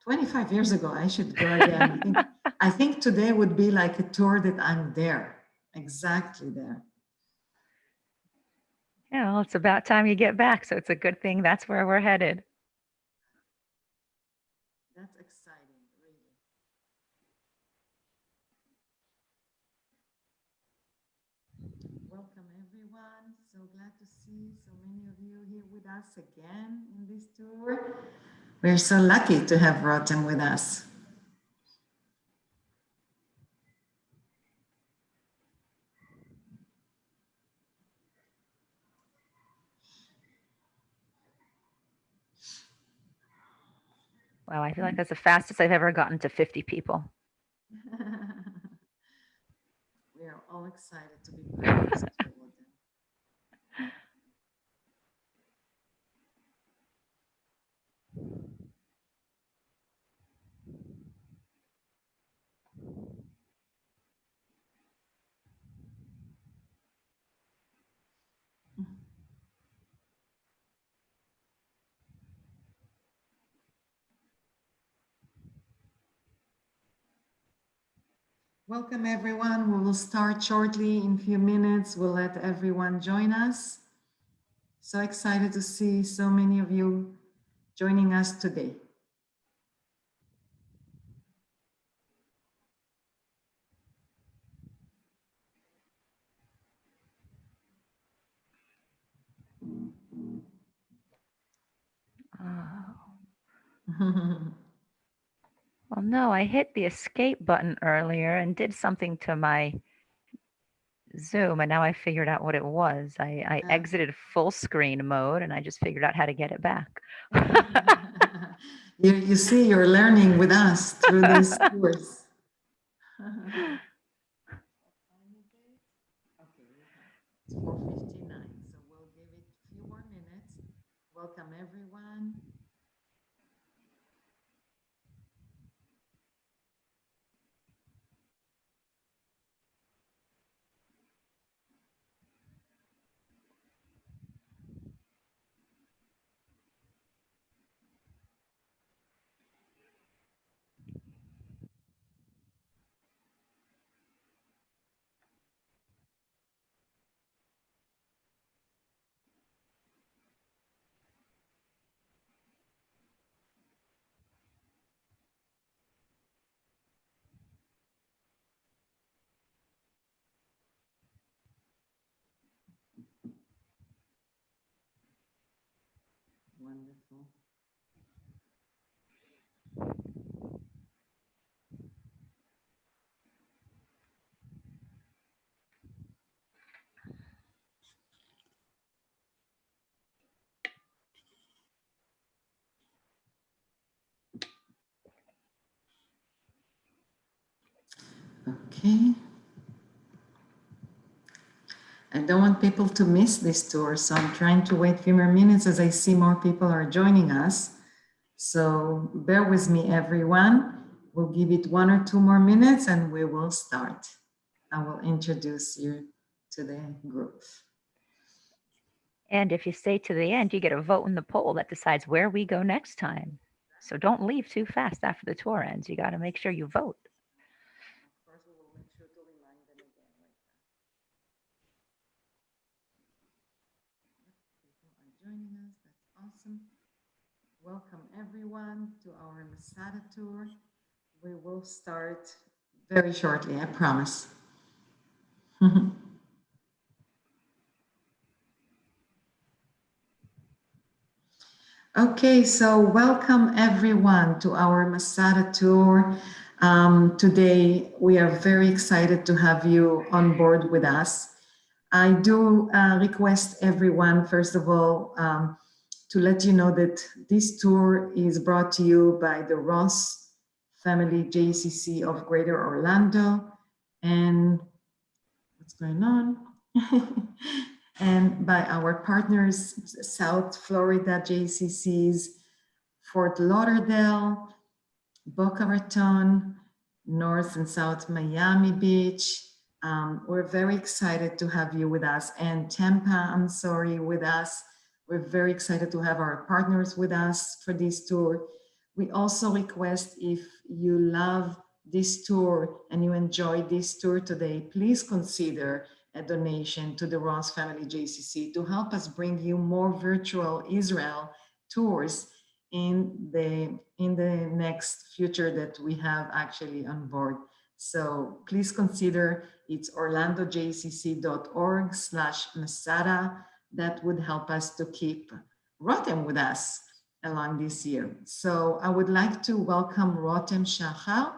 25 years ago. I should go again. I think today would be like a tour that I'm there, exactly there. Yeah, well, it's about time you get back, so it's a good thing that's where we're headed. That's exciting, really. Welcome, everyone. So glad to see so many of you here with us again in this tour. We're so lucky to have Rotim with us. Wow, I feel like that's the fastest I've ever gotten to 50 people. We are all excited to be part of this tour with them. Welcome, everyone. We will start shortly in a few minutes. We'll let everyone join us. So excited to see so many of you joining us today. Oh. Well, no, I hit the escape button earlier and did something to my Zoom, and now I figured out what it was. I exited full screen mode, and I just figured out how to get it back. You see, you're learning with us through these tours. Okay, it's 4:59, so we'll give it a few more minutes. Welcome, everyone. Wonderful. Okay. I don't want people to miss this tour, so I'm trying to wait a few more minutes as I see more people are joining us. So bear with me, everyone. We'll give it 1 or 2 more minutes and we will start. I will introduce you to the group. And if you stay to the end, you get a vote in the poll that decides where we go next time. So don't leave too fast after the tour ends. You got to make sure you vote. Of course, we will make sure to remind them again later. People are joining us. That's awesome. Welcome, everyone, to our Masada tour. We will start very shortly, I promise. Okay, so welcome everyone to our Masada tour. Today, we are very excited to have you on board with us. I do request everyone, first of all, to let you know that this tour is brought to you by the Ross Family JCC of Greater Orlando. And what's going on? And by our partners, South Florida JCCs, Fort Lauderdale, Boca Raton, North and South Miami Beach. We're very excited to have you with us. And Tampa, I'm sorry, with us. We're very excited to have our partners with us for this tour. We also request, if you love this tour and you enjoy this tour today, please consider a donation to the Ross Family JCC to help us bring you more virtual Israel tours in the next future that we have actually on board. So please consider, it's orlandojcc.org/Masada. That would help us to keep Rotem with us along this year. So I would like to welcome Rotim Shah.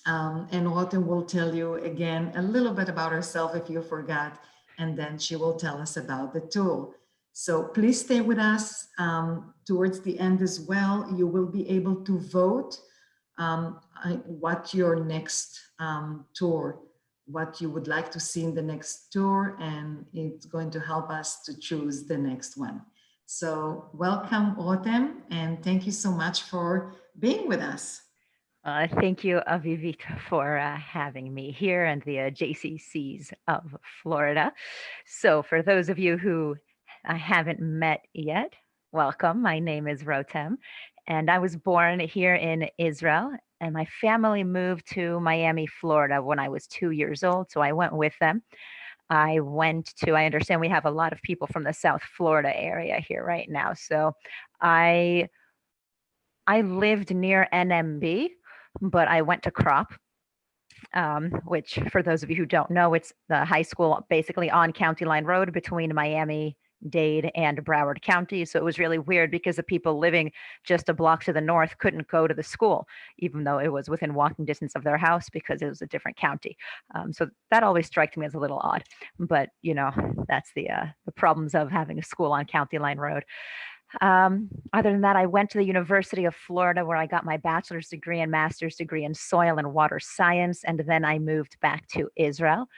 And Rotem will tell you again a little bit about herself if you forgot, and then she will tell us about the tool. So please stay with us towards the end as well. You will be able to vote what your next tour, what you would like to see in the next tour, and it's going to help us to choose the next one. So welcome, Rotem, and thank you so much for being with us. Thank you, Avivita, for having me here and the JCCs of Florida. So for those of you who I haven't met yet, welcome. My name is Rotem, and I was born here in Israel, and my family moved to Miami, Florida when I was 2 years old, so I went with them. I understand we have a lot of people from the South Florida area here right now, so I lived near NMB, but I went to Crop, which for those of you who don't know, it's the high school basically on County Line Road between Miami, Dade, and Broward County. So it was really weird because the people living just a block to the north couldn't go to the school, even though it was within walking distance of their house because it was a different county. So that always struck me as a little odd. But that's the problems of having a school on County Line Road. Other than that, I went to the University of Florida where I got my bachelor's degree and master's degree in soil and water science. And then I moved back to Israel.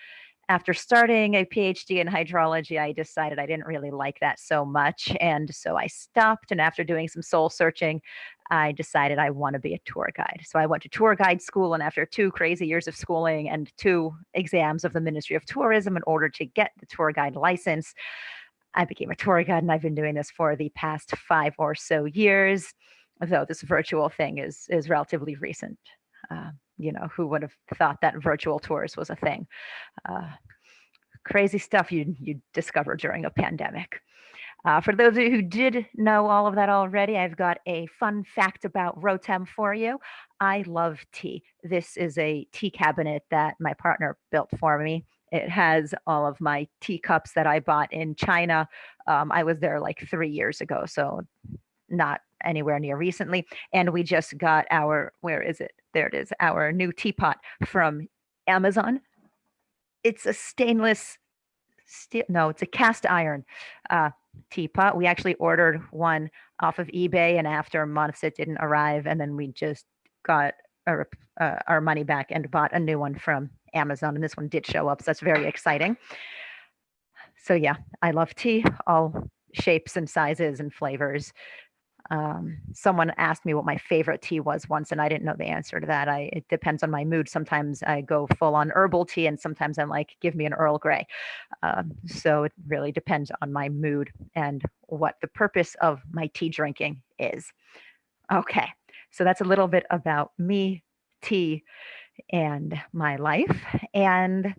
After starting a PhD in hydrology, I decided I didn't really like that so much. And so I stopped. And after doing some soul searching, I decided I want to be a tour guide. So I went to tour guide school. And after 2 crazy years of schooling and 2 exams of the Ministry of Tourism in order to get the tour guide license, I became a tour guide, and I've been doing this for the past 5 or so years, though this virtual thing is relatively recent. Who would have thought that virtual tours was a thing? Crazy stuff you discover during a pandemic. For those of you who did know all of that already, I've got a fun fact about Rotem for you. I love tea. This is a tea cabinet that my partner built for me. It has all of my teacups that I bought in China. I was there like 3 years ago, so not anywhere near recently. And we just got where is it? There it is, our new teapot from Amazon. It's a stainless steel, no, it's a cast iron teapot. We actually ordered one off of eBay, and after months it didn't arrive, and then we just got our money back and bought a new one from Amazon, and this one did show up, so that's very exciting. So yeah, I love tea, all shapes and sizes and flavors. Someone asked me what my favorite tea was once, and I didn't know the answer to that. It depends on my mood. Sometimes I go full on herbal tea, and sometimes I'm like, give me an Earl Grey. So it really depends on my mood and what the purpose of my tea drinking is. Okay, so that's a little bit about me, tea, and my life. And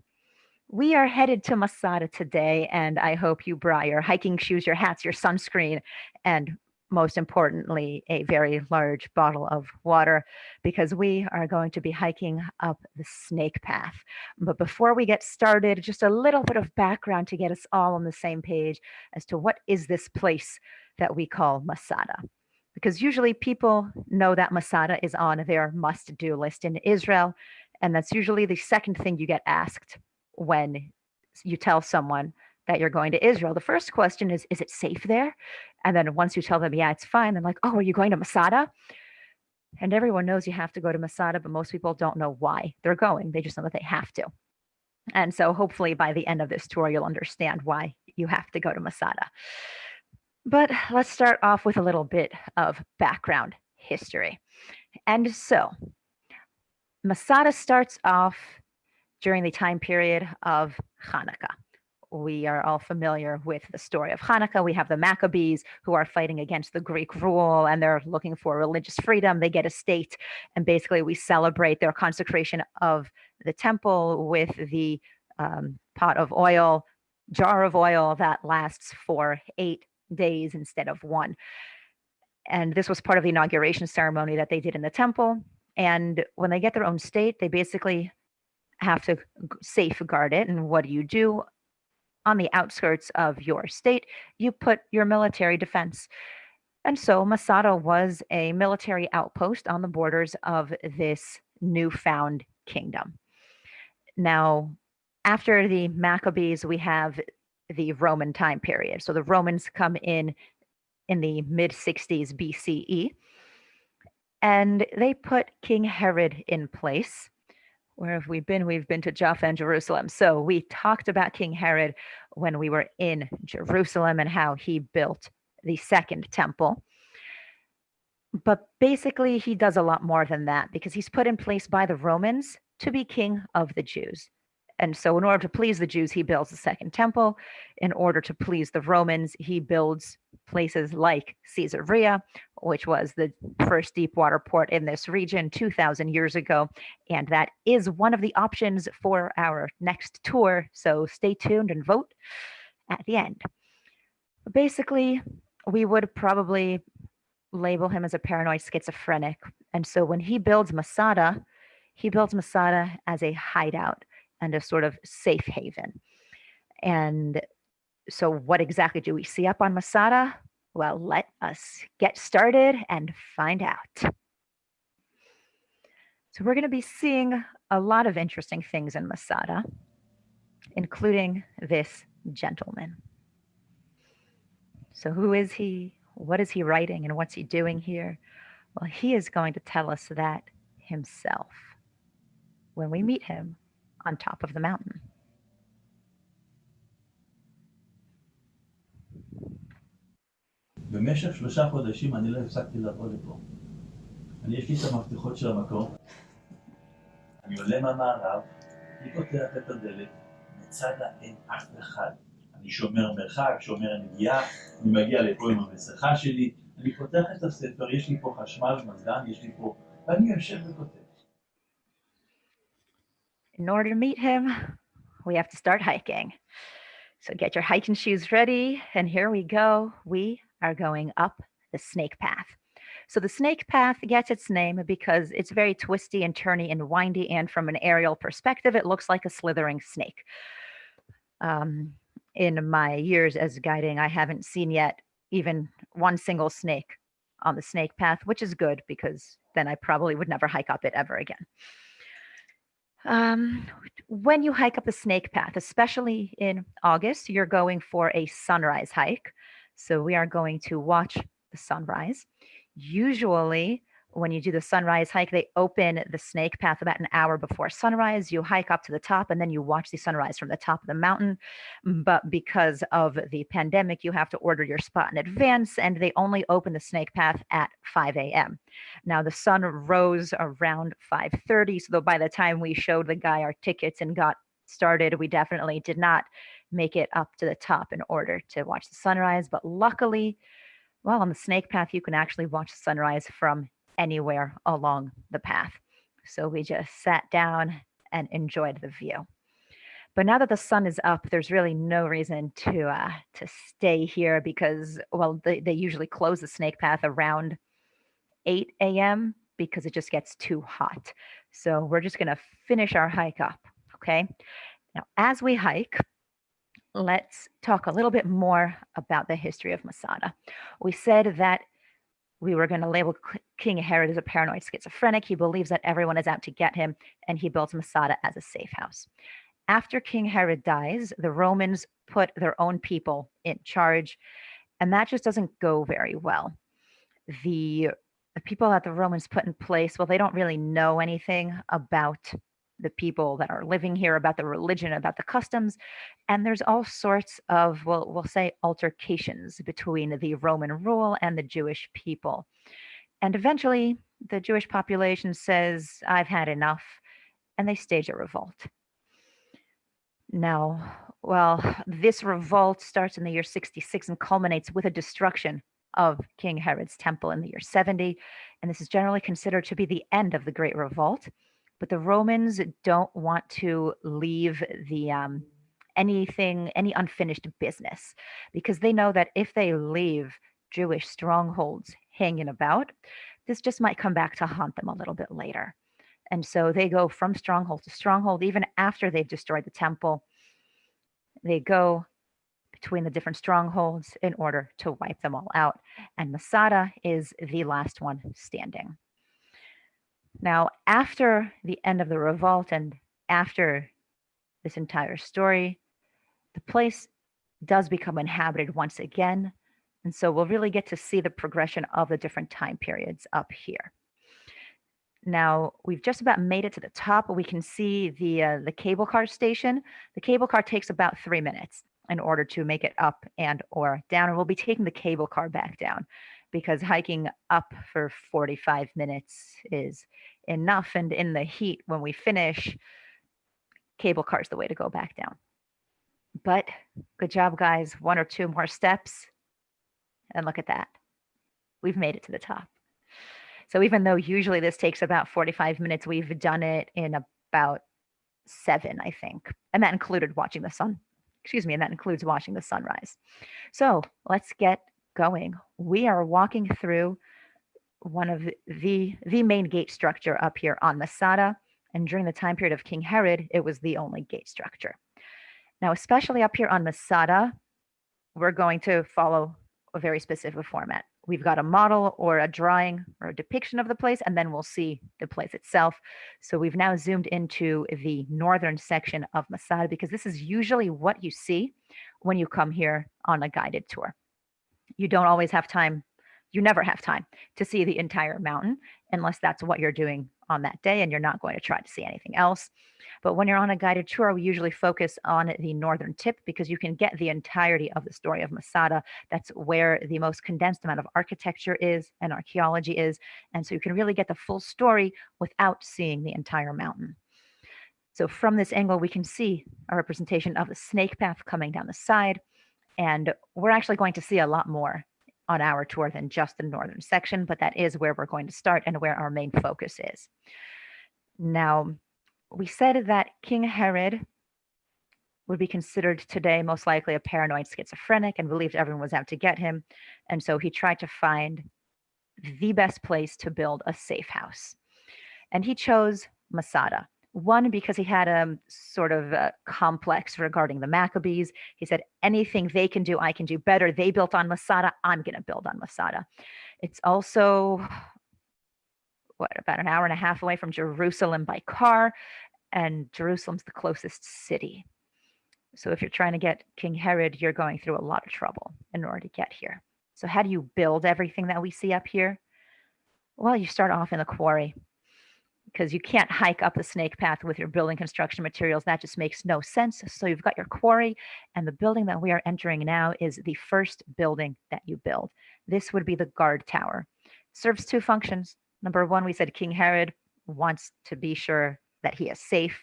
we are headed to Masada today, and I hope you brought your hiking shoes, your hats, your sunscreen, and most importantly, a very large bottle of water, because we are going to be hiking up the snake path. But before we get started, just a little bit of background to get us all on the same page as to what is this place that we call Masada. Because usually people know that Masada is on their must-do list in Israel, and that's usually the second thing you get asked when you tell someone that you're going to Israel. The first question is it safe there? And then once you tell them, yeah, it's fine, they're like, oh, are you going to Masada? And everyone knows you have to go to Masada, but most people don't know why they're going. They just know that they have to. And so hopefully by the end of this tour, you'll understand why you have to go to Masada. But let's start off with a little bit of background history. And so Masada starts off during the time period of Hanukkah, we are all familiar with the story of Hanukkah. We have the Maccabees who are fighting against the Greek rule and they're looking for religious freedom. They get a state, and basically we celebrate their consecration of the temple with the pot of oil, jar of oil that lasts for 8 days instead of 1. And this was part of the inauguration ceremony that they did in the temple. And when they get their own state, they basically have to safeguard it. And what do? On the outskirts of your state, you put your military defense. And so Masada was a military outpost on the borders of this newfound kingdom. Now, after the Maccabees, we have the Roman time period. So the Romans come in the mid-60s BCE, and they put King Herod in place. Where have we been? We've been to Jaffa and Jerusalem. So we talked about King Herod when we were in Jerusalem and how he built the second temple. But basically, he does a lot more than that because he's put in place by the Romans to be king of the Jews. And so in order to please the Jews, he builds the second temple. In order to please the Romans, he builds places like Caesarea, which was the first deep water port in this region 2,000 years ago. And that is one of the options for our next tour. So stay tuned and vote at the end. Basically, we would probably label him as a paranoid schizophrenic. And so when he builds Masada as a hideout and a sort of safe haven. And so what exactly do we see up on Masada? Well, let us get started and find out. So we're going to be seeing a lot of interesting things in Masada, including this gentleman. So who is he? What is he writing and what's he doing here? Well, he is going to tell us that himself when we meet him on top of the mountain. במשך 3 חודשים אני לא הפסקתי לבוא לפה. יש לי את המפתחות של המקום. אני עולה מהמערב, אני פותח את הדלת, מצדה אין אף אחד. אני שומר מרחק, שומר נגיעה, אני מגיע לפה עם המסכה שלי, אני פותח את הספר, יש לי פה חשמל, מזגן, יש לי פה, ואני יושב וכותב. In order to meet him, we have to start hiking. So get your hiking shoes ready, and here we go. We are going up the snake path. So the snake path gets its name because it's very twisty and turny and windy, and from an aerial perspective, it looks like a slithering snake. In my years as guiding, I haven't seen yet even one single snake on the snake path, which is good because then I probably would never hike up it ever again. When you hike up the snake path, especially in August, you're going for a sunrise hike. So we are going to watch the sunrise. Usually, when you do the sunrise hike, they open the snake path about an hour before sunrise. You hike up to the top and then you watch the sunrise from the top of the mountain. But because of the pandemic, you have to order your spot in advance, and they only open the snake path at 5 a.m. Now, the sun rose around 5:30, so by the time we showed the guy our tickets and got started, we definitely did not make it up to the top in order to watch the sunrise. But luckily, well, on the snake path, you can actually watch the sunrise from anywhere along the path. So we just sat down and enjoyed the view. But now that the sun is up, there's really no reason to stay here because, well, they usually close the snake path around 8 a.m. because it just gets too hot. So we're just going to finish our hike up, okay? Now, as we hike, let's talk a little bit more about the history of Masada. We said that we were going to label King Herod as a paranoid schizophrenic. He believes that everyone is out to get him, and he builds Masada as a safe house. After King Herod dies, the Romans put their own people in charge, and that just doesn't go very well. The people that the Romans put in place, well, they don't really know anything about the people that are living here, about the religion, about the customs. And there's all sorts of, well, we'll say altercations between the Roman rule and the Jewish people. And eventually the Jewish population says, I've had enough, and they stage a revolt. Now, well, this revolt starts in the year 66 and culminates with a destruction of King Herod's temple in the year 70. And this is generally considered to be the end of the Great Revolt. But the Romans don't want to leave the any unfinished business, because they know that if they leave Jewish strongholds hanging about, this just might come back to haunt them a little bit later. And so they go from stronghold to stronghold, even after they've destroyed the temple. They go between the different strongholds in order to wipe them all out. And Masada is the last one standing. Now, after the end of the revolt and after this entire story, the place does become inhabited once again. And so we'll really get to see the progression of the different time periods up here. Now, we've just about made it to the top. We can see the cable car station. The cable car takes about 3 minutes in order to make it up and or down. And we'll be taking the cable car back down, because hiking up for 45 minutes is enough. And in the heat, when we finish, cable car is the way to go back down. But good job, guys. 1 or 2 more steps. And look at that. We've made it to the top. So even though usually this takes about 45 minutes, we've done it in about 7, I think. And that included watching the sun. And that includes watching the sunrise. So let's get going. We are walking through one of the main gate structure up here on Masada. And during the time period of King Herod, it was the only gate structure. Now, especially up here on Masada, we're going to follow a very specific format. We've got a model or a drawing or a depiction of the place, and then we'll see the place itself. So we've now zoomed into the northern section of Masada, because this is usually what you see when you come here on a guided tour. You don't always have time. You never have time to see the entire mountain unless that's what you're doing on that day and you're not going to try to see anything else. But when you're on a guided tour, we usually focus on the northern tip, because you can get the entirety of the story of Masada. That's where the most condensed amount of architecture is and archaeology is. And so you can really get the full story without seeing the entire mountain. So from this angle, we can see a representation of the snake path coming down the side. And we're actually going to see a lot more on our tour than just the northern section, but that is where we're going to start and where our main focus is. Now, we said that King Herod would be considered today most likely a paranoid schizophrenic and believed everyone was out to get him. And so he tried to find the best place to build a safe house. And he chose Masada. One, because he had a sort of a complex regarding the Maccabees. He said, anything they can do, I can do better. They built on Masada, I'm going to build on Masada. It's also, about an hour and a half away from Jerusalem by car, and Jerusalem's the closest city. So if you're trying to get King Herod, you're going through a lot of trouble in order to get here. So how do you build everything that we see up here? Well, you start off in the quarry, because you can't hike up the snake path with your building construction materials. That just makes no sense. So you've got your quarry, and the building that we are entering now is the first building that you build. This would be the guard tower. Serves 2 functions. Number 1, we said King Herod wants to be sure that he is safe.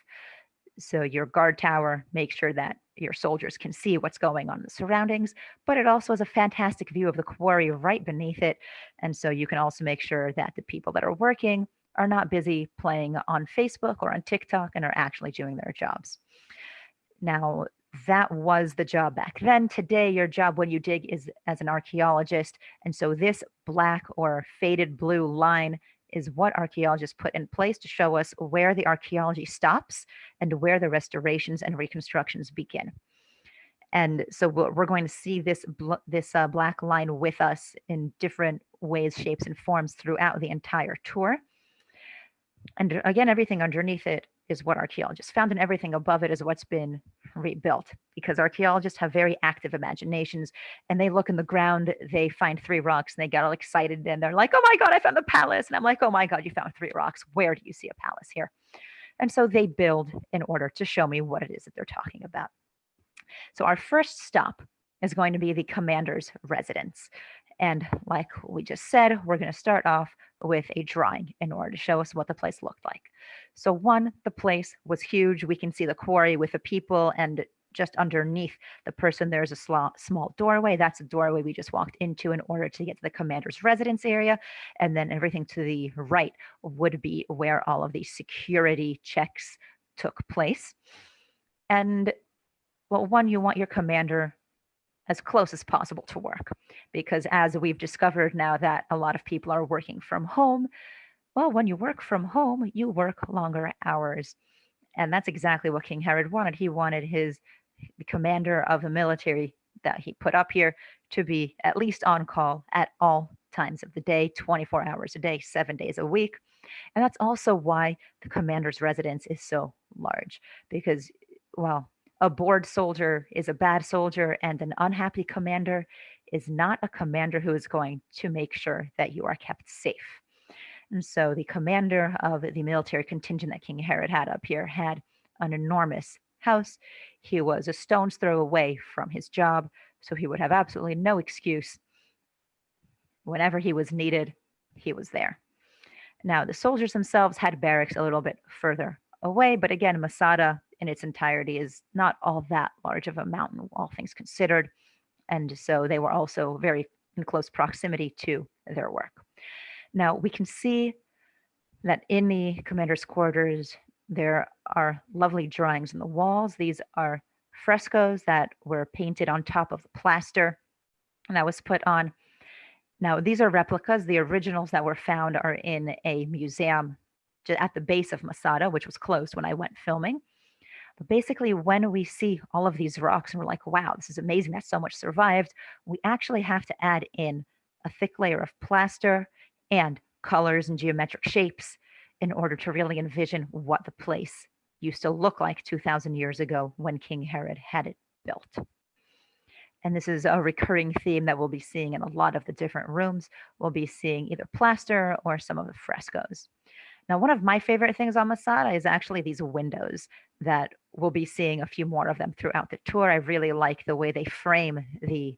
So your guard tower makes sure that your soldiers can see what's going on in the surroundings, but it also has a fantastic view of the quarry right beneath it. And so you can also make sure that the people that are working are not busy playing on Facebook or on TikTok and are actually doing their jobs. Now, that was the job back then. Today, your job when you dig is as an archaeologist. And so this black or faded blue line is what archaeologists put in place to show us where the archaeology stops and where the restorations and reconstructions begin. And so we're going to see this black line with us in different ways, shapes, and forms throughout the entire tour. And again, everything underneath it is what archaeologists found, and everything above it is what's been rebuilt, because archaeologists have very active imaginations, and they look in the ground, they find 3 rocks, and they get all excited, and they're like, oh my God, I found the palace. And I'm like, oh my God, you found 3 rocks. Where do you see a palace here? And so they build in order to show me what it is that they're talking about. So our first stop is going to be the commander's residence. And like we just said, we're going to start off with a drawing in order to show us what the place looked like. So one, the place was huge. We can see the quarry with the people, and just underneath the person, there's a small doorway. That's a doorway we just walked into in order to get to the commander's residence area. And then everything to the right would be where all of the security checks took place. And well, one, you want your commander as close as possible to work, because as we've discovered now that a lot of people are working from home, well, when you work from home, you work longer hours. And that's exactly what King Herod wanted. He wanted the commander of the military that he put up here to be at least on call at all times of the day, 24 hours a day, 7 days a week. And that's also why the commander's residence is so large, because, well, a bored soldier is a bad soldier, and an unhappy commander is not a commander who is going to make sure that you are kept safe. And so the commander of the military contingent that King Herod had up here had an enormous house. He was a stone's throw away from his job, so he would have absolutely no excuse. Whenever he was needed, he was there. Now, the soldiers themselves had barracks a little bit further away, but again, Masada in its entirety is not all that large of a mountain, all things considered. And so they were also very in close proximity to their work. Now, we can see that in the commander's quarters, there are lovely drawings on the walls. These are frescoes that were painted on top of the plaster, and that was put on. Now, these are replicas. The originals that were found are in a museum at the base of Masada, which was closed when I went filming. But basically, when we see all of these rocks and we're like, wow, this is amazing that so much survived, we actually have to add in a thick layer of plaster and colors and geometric shapes in order to really envision what the place used to look like 2,000 years ago when King Herod had it built. And this is a recurring theme that we'll be seeing in a lot of the different rooms. We'll be seeing either plaster or some of the frescoes. Now, one of my favorite things on Masada is actually these windows that we'll be seeing a few more of them throughout the tour. I really like the way they frame the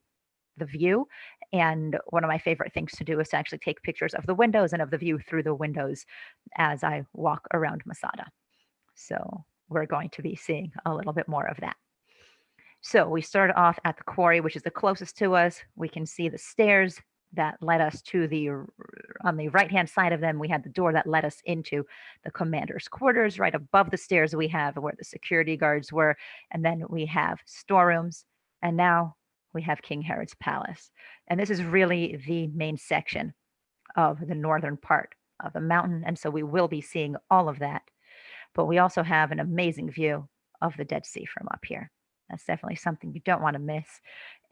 view. And one of my favorite things to do is to actually take pictures of the windows and of the view through the windows as I walk around Masada. So we're going to be seeing a little bit more of that. So we started off at the quarry, which is the closest to us. We can see the stairs that led us to on the right-hand side of them, we had the door that led us into the commander's quarters. Right above the stairs, we have where the security guards were, and then we have storerooms, and now we have King Herod's palace. And this is really the main section of the northern part of the mountain, and so we will be seeing all of that. But we also have an amazing view of the Dead Sea from up here. That's definitely something you don't want to miss.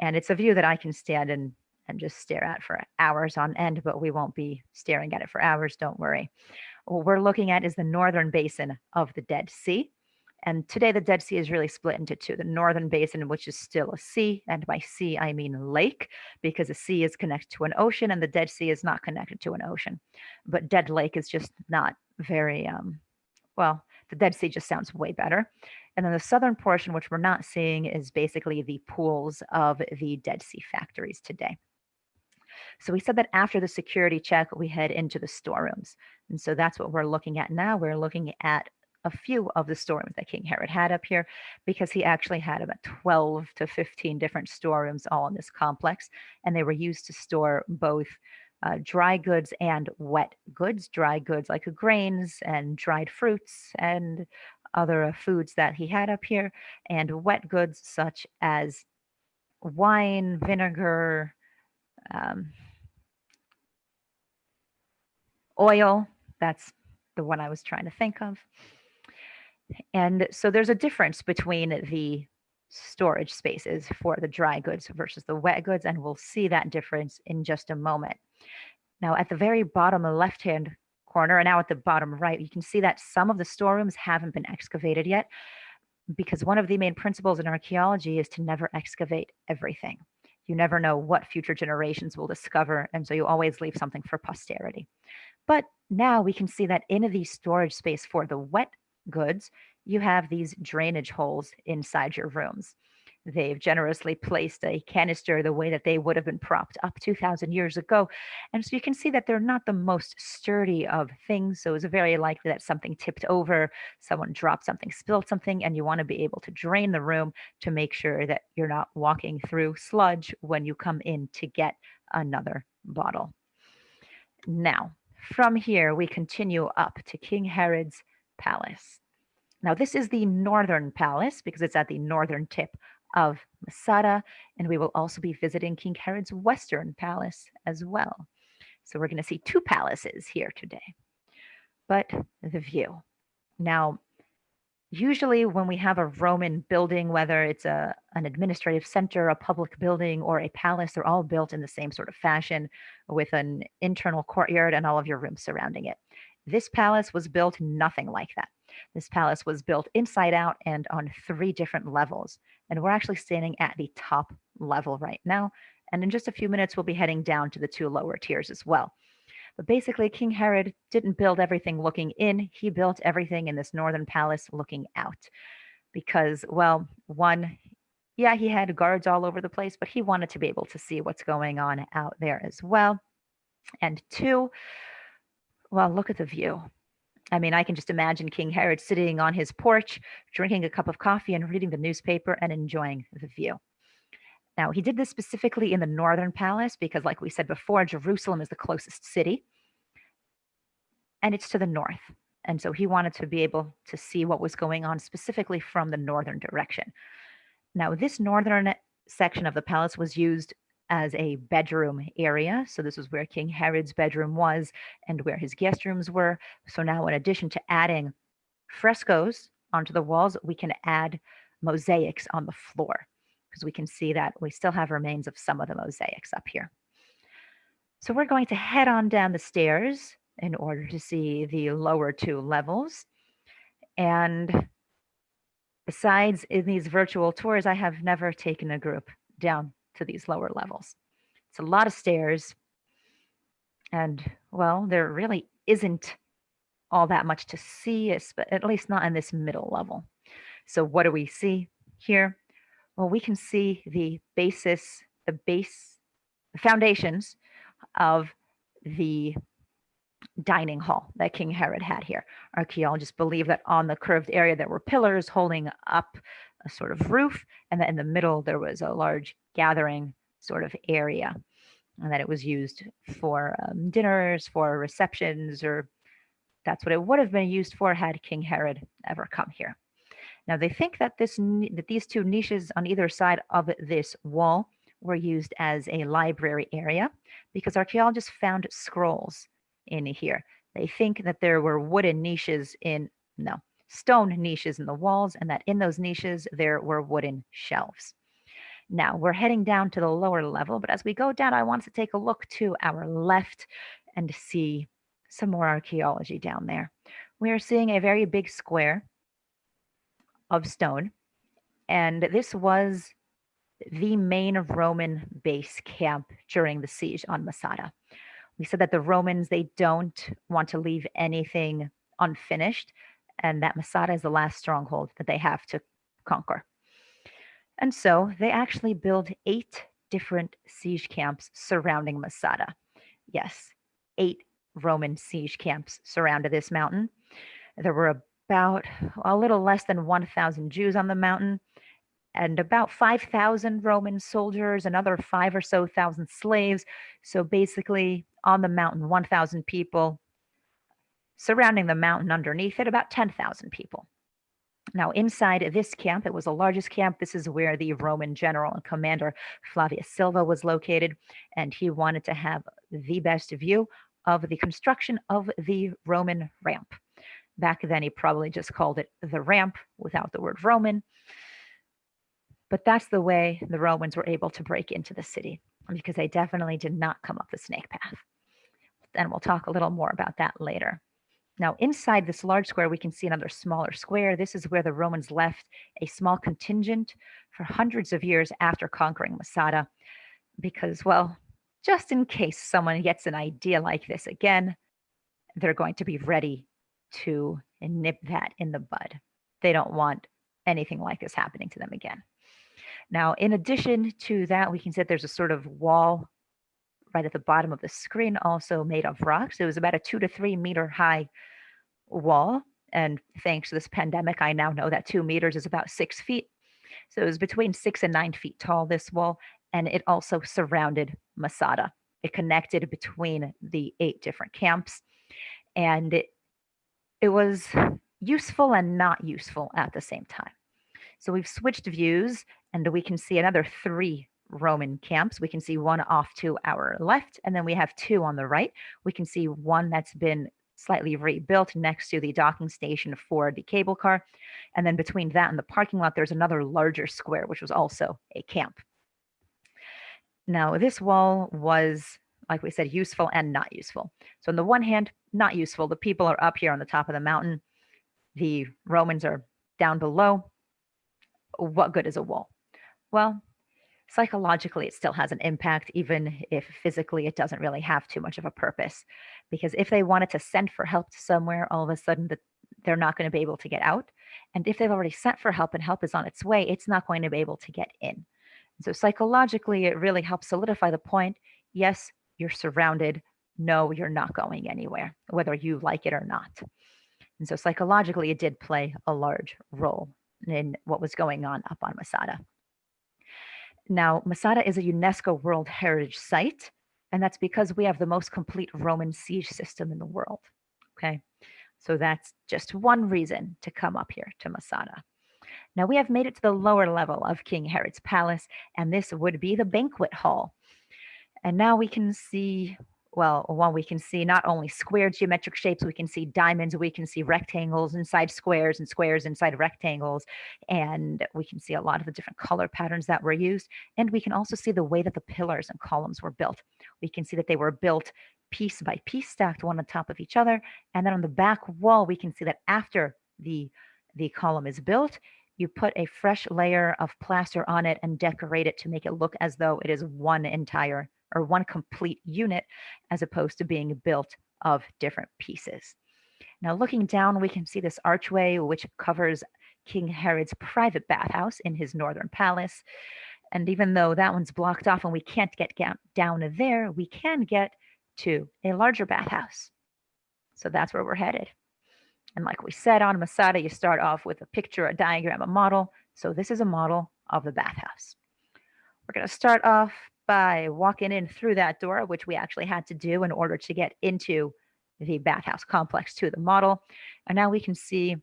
And it's a view that I can stand and just stare at for hours on end, but we won't be staring at it for hours, don't worry. What we're looking at is the northern basin of the Dead Sea. And today the Dead Sea is really split into two. The northern basin, which is still a sea, and by sea I mean lake, because a sea is connected to an ocean and the Dead Sea is not connected to an ocean. But Dead Lake is just not very, well, the Dead Sea just sounds way better. And then the southern portion, which we're not seeing, is basically the pools of the Dead Sea factories today. So we said that after the security check, we head into the storerooms. And so that's what we're looking at now. We're looking at a few of the storerooms that King Herod had up here, because he actually had about 12 to 15 different storerooms all in this complex. And they were used to store both dry goods and wet goods, dry goods like grains and dried fruits and other foods that he had up here, and wet goods such as wine, vinegar, oil. That's the one I was trying to think of. And so there's a difference between the storage spaces for the dry goods versus the wet goods, and we'll see that difference in just a moment. Now, at the very bottom left-hand corner, and now at the bottom right, you can see that some of the storerooms haven't been excavated yet, because one of the main principles in archaeology is to never excavate everything. You never know what future generations will discover, and so you always leave something for posterity. But now we can see that in the storage space for the wet goods, you have these drainage holes inside your rooms. They've generously placed a canister the way that they would have been propped up 2,000 years ago. And so you can see that they're not the most sturdy of things. So it's very likely that something tipped over, someone dropped something, spilled something, and you want to be able to drain the room to make sure that you're not walking through sludge when you come in to get another bottle. Now, from here, we continue up to King Herod's palace. Now, this is the northern palace because it's at the northern tip of Masada, and we will also be visiting King Herod's western palace as well. So we're going to see two palaces here today. But the view. Now, usually when we have a Roman building, whether it's an administrative center, a public building, or a palace, they're all built in the same sort of fashion with an internal courtyard and all of your rooms surrounding it. This palace was built nothing like that. This palace was built inside out and on 3 different levels. And we're actually standing at the top level right now. And in just a few minutes, we'll be heading down to the 2 lower tiers as well. But basically, King Herod didn't build everything looking in. He built everything in this northern palace looking out. Because, well, one, yeah, he had guards all over the place, but he wanted to be able to see what's going on out there as well. And 2, well, look at the view. I mean, I can just imagine King Herod sitting on his porch, drinking a cup of coffee and reading the newspaper and enjoying the view. Now, he did this specifically in the northern palace because, like we said before, Jerusalem is the closest city, and it's to the north. And so he wanted to be able to see what was going on specifically from the northern direction. Now, this northern section of the palace was used as a bedroom area. So this is where King Herod's bedroom was and where his guest rooms were. So now, in addition to adding frescoes onto the walls, we can add mosaics on the floor because we can see that we still have remains of some of the mosaics up here. So we're going to head on down the stairs in order to see the lower 2 levels. And besides in these virtual tours, I have never taken a group down to these lower levels. It's a lot of stairs. And, well, there really isn't all that much to see, at least not in this middle level. So what do we see here? Well, we can see the foundations of the dining hall that King Herod had here. Archaeologists believe that on the curved area there were pillars holding up a sort of roof, and that in the middle there was a large gathering sort of area, and that it was used for dinners, for receptions, or that's what it would have been used for had King Herod ever come here. Now, they think that these 2 niches on either side of this wall were used as a library area because archaeologists found scrolls in here. They think that there were stone niches in the walls, and that in those niches there were wooden shelves. Now, we're heading down to the lower level, but as we go down, I want to take a look to our left and see some more archaeology down there. We are seeing a very big square of stone, and this was the main Roman base camp during the siege on Masada. We said that the Romans, they don't want to leave anything unfinished, and that Masada is the last stronghold that they have to conquer. And so they actually build 8 different siege camps surrounding Masada. Yes, 8 Roman siege camps surrounded this mountain. There were about a little less than 1,000 Jews on the mountain, and about 5,000 Roman soldiers, another 5 or so thousand slaves. So basically, on the mountain, 1,000 people. Surrounding the mountain underneath it, about 10,000 people. Now, inside this camp, it was the largest camp. This is where the Roman general and commander Flavius Silva was located, and he wanted to have the best view of the construction of the Roman ramp. Back then, he probably just called it the ramp without the word Roman. But that's the way the Romans were able to break into the city, because they definitely did not come up the snake path. And we'll talk a little more about that later. Now, inside this large square, we can see another smaller square. This is where the Romans left a small contingent for hundreds of years after conquering Masada, because, well, just in case someone gets an idea like this again, they're going to be ready to nip that in the bud. They don't want anything like this happening to them again. Now, in addition to that, we can see that there's a sort of wall right at the bottom of the screen, also made of rocks. It was about a 2 to 3 meter high wall. And thanks to this pandemic, I now know that 2 meters is about 6 feet. So it was between 6 and 9 feet tall, this wall. And it also surrounded Masada. It connected between the 8 different camps. And it was useful and not useful at the same time. So we've switched views, and we can see another 3 Roman camps. We can see one off to our left, and then we have 2 on the right. We can see one that's been slightly rebuilt next to the docking station for the cable car. And then between that and the parking lot, there's another larger square, which was also a camp. Now, this wall was, like we said, useful and not useful. So on the one hand, not useful. The people are up here on the top of the mountain. The Romans are down below. What good is a wall? Well, psychologically, it still has an impact, even if physically it doesn't really have too much of a purpose. Because if they wanted to send for help to somewhere, all of a sudden they're not going to be able to get out. And if they've already sent for help and help is on its way, it's not going to be able to get in. So psychologically, it really helps solidify the point. Yes, you're surrounded. No, you're not going anywhere, whether you like it or not. And so psychologically, it did play a large role in what was going on up on Masada. Now, Masada is a UNESCO World Heritage Site, and that's because we have the most complete Roman siege system in the world. Okay, so that's just one reason to come up here to Masada. Now, we have made it to the lower level of King Herod's palace, and this would be the Banquet Hall. And now we can see, well, we can see not only square geometric shapes, we can see diamonds, we can see rectangles inside squares and squares inside rectangles, and we can see a lot of the different color patterns that were used. And we can also see the way that the pillars and columns were built. We can see that they were built piece by piece, stacked one on top of each other. And then on the back wall, we can see that after the column is built, you put a fresh layer of plaster on it and decorate it to make it look as though it is one entire or one complete unit, as opposed to being built of different pieces. Now, looking down, we can see this archway, which covers King Herod's private bathhouse in his northern palace. And even though that one's blocked off and we can't get down there, we can get to a larger bathhouse. So that's where we're headed. And like we said on Masada, you start off with a picture, a diagram, a model. So this is a model of the bathhouse. We're going to start off by walking in through that door, which we actually had to do in order to get into the bathhouse complex to the model. And now we can see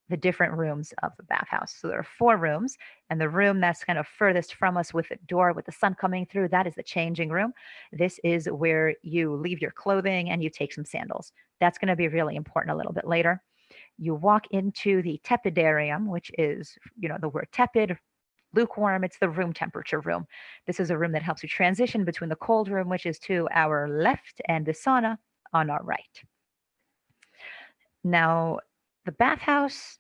the different rooms of the bathhouse. So there are 4 rooms, and the room that's kind of furthest from us with the door with the sun coming through, that is the changing room. This is where you leave your clothing and you take some sandals. That's going to be really important a little bit later. You walk into the tepidarium, which is, the word tepid, lukewarm, it's the room temperature room. This is a room that helps you transition between the cold room, which is to our left, and the sauna on our right. Now, the bathhouse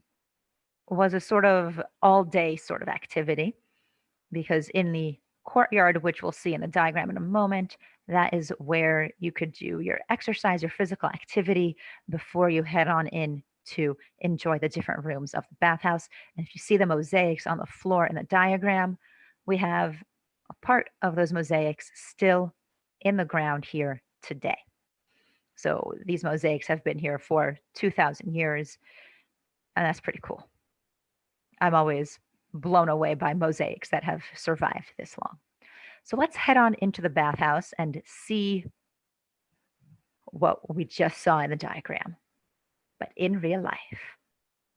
was a sort of all-day sort of activity, because in the courtyard, which we'll see in the diagram in a moment, that is where you could do your exercise, your physical activity before you head on in to enjoy the different rooms of the bathhouse. And if you see the mosaics on the floor in the diagram, we have a part of those mosaics still in the ground here today. So these mosaics have been here for 2,000 years, and that's pretty cool. I'm always blown away by mosaics that have survived this long. So let's head on into the bathhouse and see what we just saw in the diagram, but in real life,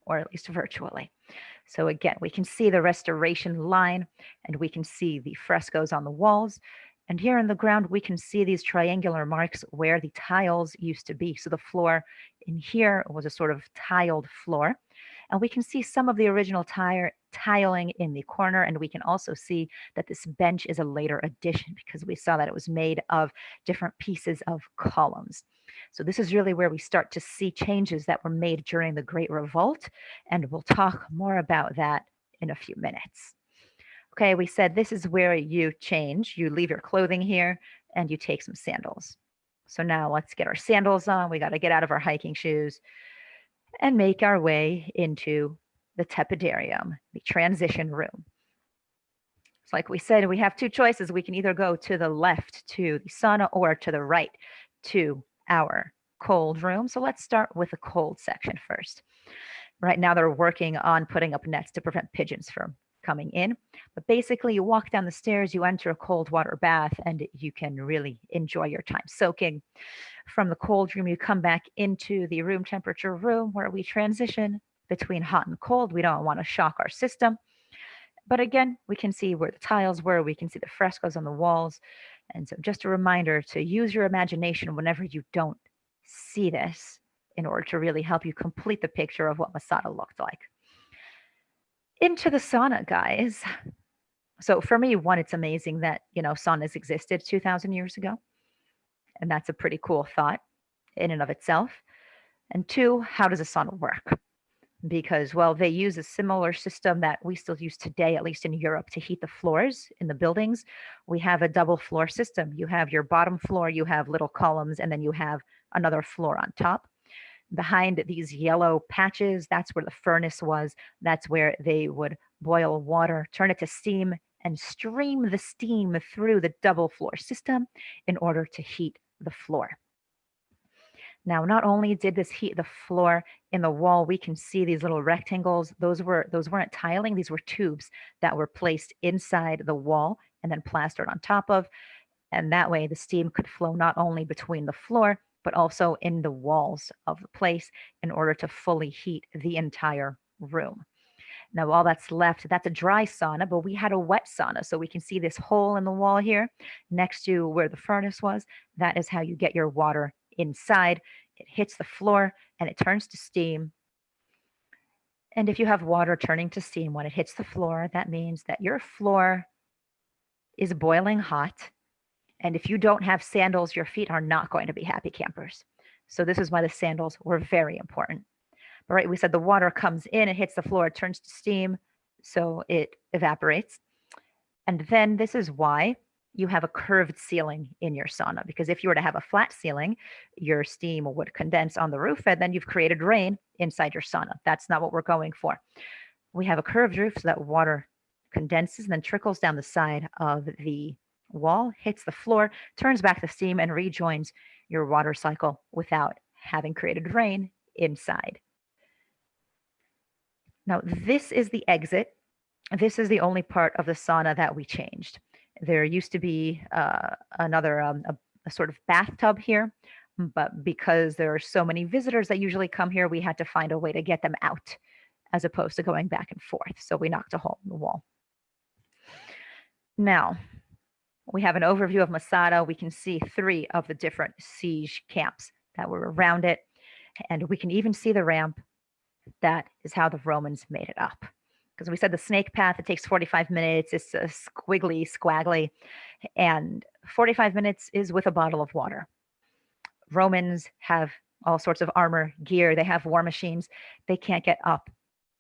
or at least virtually. So again, we can see the restoration line, and we can see the frescoes on the walls. And here in the ground, we can see these triangular marks where the tiles used to be. So the floor in here was a sort of tiled floor. And we can see some of the original tiling in the corner. And we can also see that this bench is a later addition, because we saw that it was made of different pieces of columns. So this is really where we start to see changes that were made during the Great Revolt. And we'll talk more about that in a few minutes. Okay, we said this is where you change. You leave your clothing here and you take some sandals. So now let's get our sandals on. We got to get out of our hiking shoes and make our way into the tepidarium, the transition room. So like we said, we have two choices. We can either go to the left to the sauna or to the right to our cold room. So let's start with the cold section first. Right now they're working on putting up nets to prevent pigeons from coming in. But basically you walk down the stairs, you enter a cold water bath, and you can really enjoy your time soaking. From the cold room, you come back into the room temperature room where we transition between hot and cold. We don't want to shock our system. But again, we can see where the tiles were, we can see the frescoes on the walls. And so just a reminder to use your imagination whenever you don't see this in order to really help you complete the picture of what Masada looked like. Into the sauna, guys. So for me, one, it's amazing that, saunas existed 2,000 years ago. And that's a pretty cool thought in and of itself. And two, how does a sauna work? Because, well, they use a similar system that we still use today, at least in Europe, to heat the floors in the buildings. We have a double floor system. You have your bottom floor, you have little columns, and then you have another floor on top. Behind these yellow patches, that's where the furnace was. That's where they would boil water, turn it to steam, and stream the steam through the double floor system in order to heat the floor. Now, not only did this heat the floor, in the wall, we can see these little rectangles. Those weren't tiling, these were tubes that were placed inside the wall and then plastered on top of. And that way the steam could flow not only between the floor, but also in the walls of the place in order to fully heat the entire room. Now, all that's left, that's a dry sauna, but we had a wet sauna. So we can see this hole in the wall here next to where the furnace was. That is how you get your water inside. It hits the floor and it turns to steam. And if you have water turning to steam when it hits the floor, that means that your floor is boiling hot. And if you don't have sandals, your feet are not going to be happy campers. So this is why the sandals were very important. But right, we said the water comes in, it hits the floor, it turns to steam, so it evaporates. And then this is why you have a curved ceiling in your sauna, because if you were to have a flat ceiling, your steam would condense on the roof and then you've created rain inside your sauna. That's not what we're going for. We have a curved roof so that water condenses and then trickles down the side of the wall, hits the floor, turns back the steam, and rejoins your water cycle without having created rain inside. Now, this is the exit. This is the only part of the sauna that we changed. There used to be another a sort of bathtub here, but because there are so many visitors that usually come here, we had to find a way to get them out as opposed to going back and forth. So we knocked a hole in the wall. Now, we have an overview of Masada. We can see 3 of the different siege camps that were around it, and we can even see the ramp. That is how the Romans made it up. Because we said the snake path, it takes 45 minutes. It's squiggly, squaggly. And 45 minutes is with a bottle of water. Romans have all sorts of armor, gear. They have war machines. They can't get up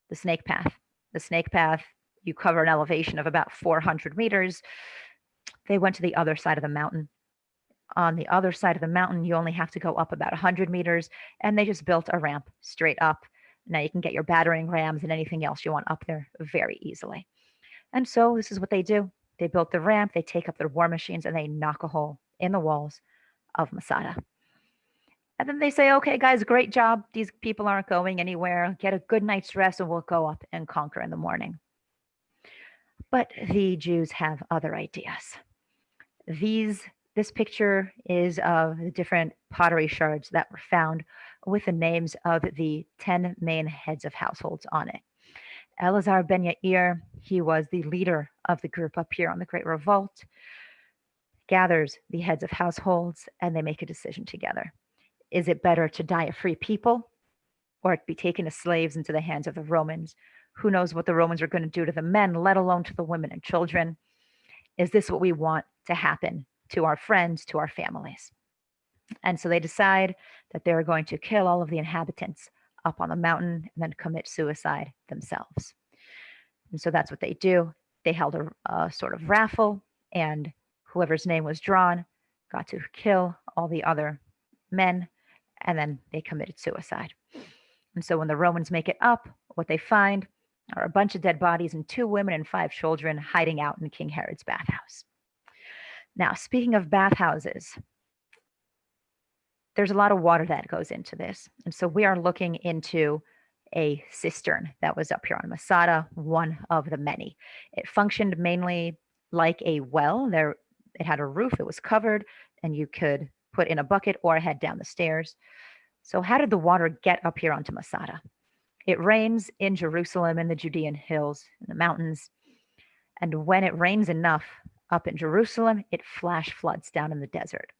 the snake path. The snake path, you cover an elevation of about 400 meters. They went to the other side of the mountain. On the other side of the mountain, you only have to go up about 100 meters. And they just built a ramp straight up. Now you can get your battering rams and anything else you want up there very easily. And so this is what they do. They built the ramp, they take up their war machines, and they knock a hole in the walls of Masada. And then they say, okay, guys, great job. These people aren't going anywhere. Get a good night's rest and we'll go up and conquer in the morning. But the Jews have other ideas. This picture is of the different pottery shards that were found with the names of the 10 main heads of households on it. Elazar ben Yair, he was the leader of the group up here on the Great Revolt, gathers the heads of households, and they make a decision together. Is it better to die a free people or be taken as slaves into the hands of the Romans? Who knows what the Romans are going to do to the men, let alone to the women and children? Is this what we want to happen to our friends, to our families? And so they decide that they're going to kill all of the inhabitants up on the mountain and then commit suicide themselves. And so that's what they do. They held a sort of raffle, and whoever's name was drawn got to kill all the other men, and then they committed suicide. And so when the Romans make it up, what they find or a bunch of dead bodies and 2 women and 5 children hiding out in King Herod's bathhouse. Now, speaking of bathhouses, there's a lot of water that goes into this. And so we are looking into a cistern that was up here on Masada, one of the many. It functioned mainly like a well. It had a roof, it was covered, and you could put in a bucket or head down the stairs. So how did the water get up here onto Masada? It rains in Jerusalem, in the Judean hills, in the mountains. And when it rains enough up in Jerusalem, it flash floods down in the desert.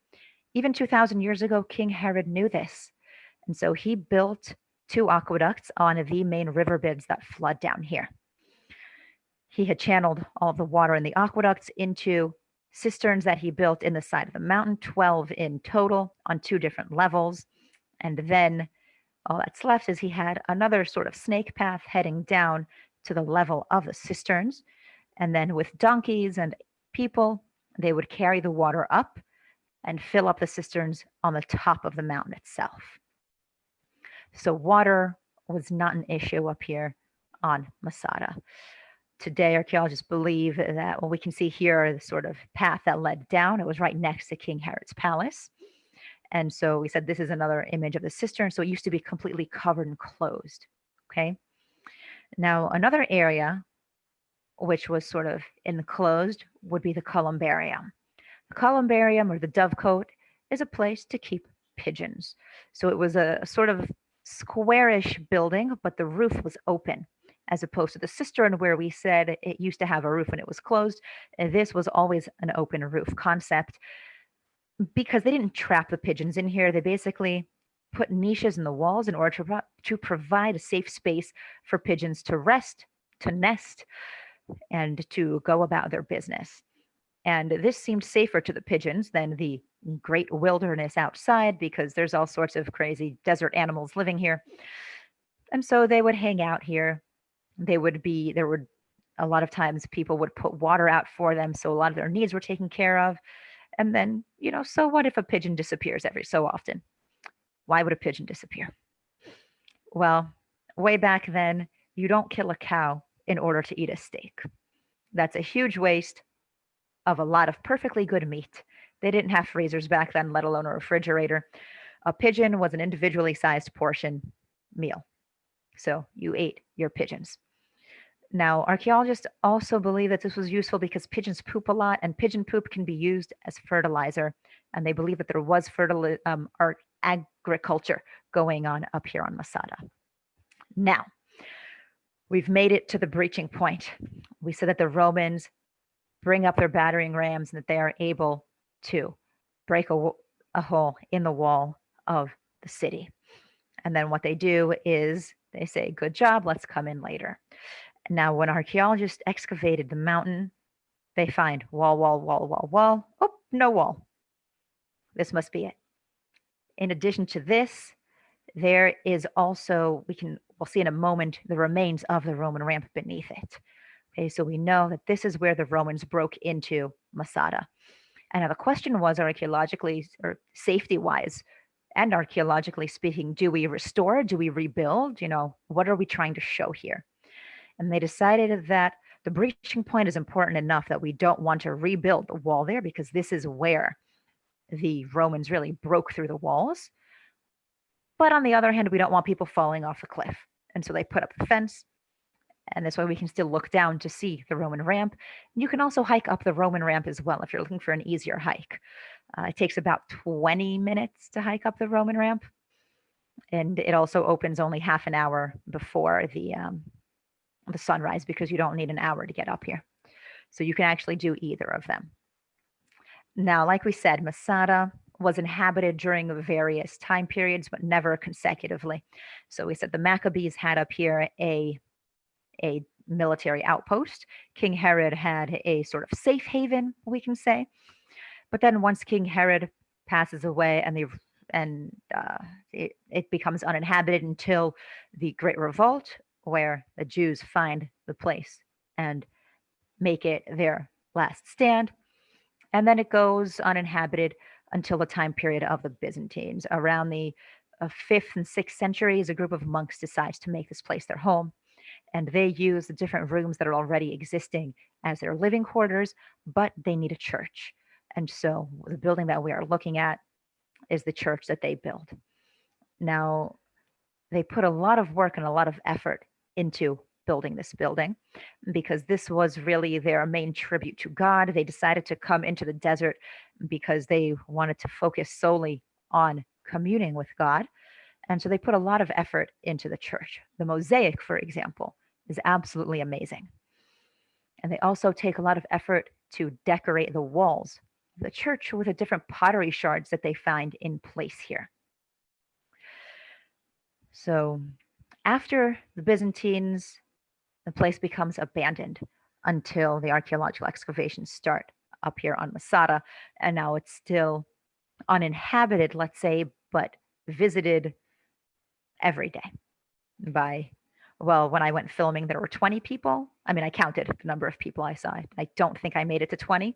Even 2,000 years ago, King Herod knew this. And so he built 2 aqueducts on the main riverbeds that flood down here. He had channeled all of the water in the aqueducts into cisterns that he built in the side of the mountain, 12 in total on 2 different levels. And then all that's left is he had another sort of snake path heading down to the level of the cisterns. And then with donkeys and people, they would carry the water up and fill up the cisterns on the top of the mountain itself. So water was not an issue up here on Masada. Today, archaeologists believe that, well, we can see here the sort of path that led down. It was right next to King Herod's palace. And so we said this is another image of the cistern. So it used to be completely covered and closed. Okay. Now, another area which was sort of enclosed would be the Columbarium. The Columbarium, or the dovecote, is a place to keep pigeons. So it was a sort of squarish building, but the roof was open, as opposed to the cistern where we said it used to have a roof and it was closed. And this was always an open roof concept because they didn't trap the pigeons in here. They basically put niches in the walls in order to provide a safe space for pigeons to rest, to nest, and to go about their business. And this seemed safer to the pigeons than the great wilderness outside because there's all sorts of crazy desert animals living here. And so they would hang out here. There would a lot of times people would put water out for them. So a lot of their needs were taken care of. And then, so what if a pigeon disappears every so often? Why would a pigeon disappear? Well, way back then, you don't kill a cow in order to eat a steak. That's a huge waste of a lot of perfectly good meat. They didn't have freezers back then, let alone a refrigerator. A pigeon was an individually sized portion meal. So you ate your pigeons. Now, archaeologists also believe that this was useful because pigeons poop a lot and pigeon poop can be used as fertilizer. And they believe that there was agriculture going on up here on Masada. Now, we've made it to the breaching point. We said that the Romans bring up their battering rams and that they are able to break a hole in the wall of the city. And then what they do is they say, good job, let's come in later. Now, when archaeologists excavated the mountain, they find wall, wall, wall, wall, wall. Oh, no wall. This must be it. In addition to this, there is also, we'll see in a moment, the remains of the Roman ramp beneath it. Okay, so we know that this is where the Romans broke into Masada. And now the question was, archaeologically or safety-wise and archaeologically speaking, do we restore? Do we rebuild? What are we trying to show here? And they decided that the breaching point is important enough that we don't want to rebuild the wall there because this is where the Romans really broke through the walls. But on the other hand, we don't want people falling off the cliff. And so they put up the fence. And this way we can still look down to see the Roman ramp. You can also hike up the Roman ramp as well if you're looking for an easier hike. It takes about 20 minutes to hike up the Roman ramp. And it also opens only half an hour before the sunrise because you don't need an hour to get up here. So you can actually do either of them. Now, like we said, Masada was inhabited during various time periods, but never consecutively. So we said the Maccabees had up here a military outpost. King Herod had a sort of safe haven, we can say. But then once King Herod passes away and it becomes uninhabited until the Great Revolt, where the Jews find the place and make it their last stand. And then it goes uninhabited until the time period of the Byzantines. Around the 5th and 6th centuries, a group of monks decides to make this place their home. and they use the different rooms that are already existing as their living quarters, but they need a church. And so the building that we are looking at is the church that they built. Now, they put a lot of work and a lot of effort into building this building because this was really their main tribute to God. They decided to come into the desert because they wanted to focus solely on communing with God. And so they put a lot of effort into the church. The mosaic, for example, is absolutely amazing. And they also take a lot of effort to decorate the walls of the church with the different pottery shards that they find in place here. So after the Byzantines, the place becomes abandoned until the archaeological excavations start up here on Masada. And now it's still uninhabited, let's say, but visited every day by, well, when I went filming, there were 20 people. I mean, I counted the number of people I saw. I don't think I made it to 20.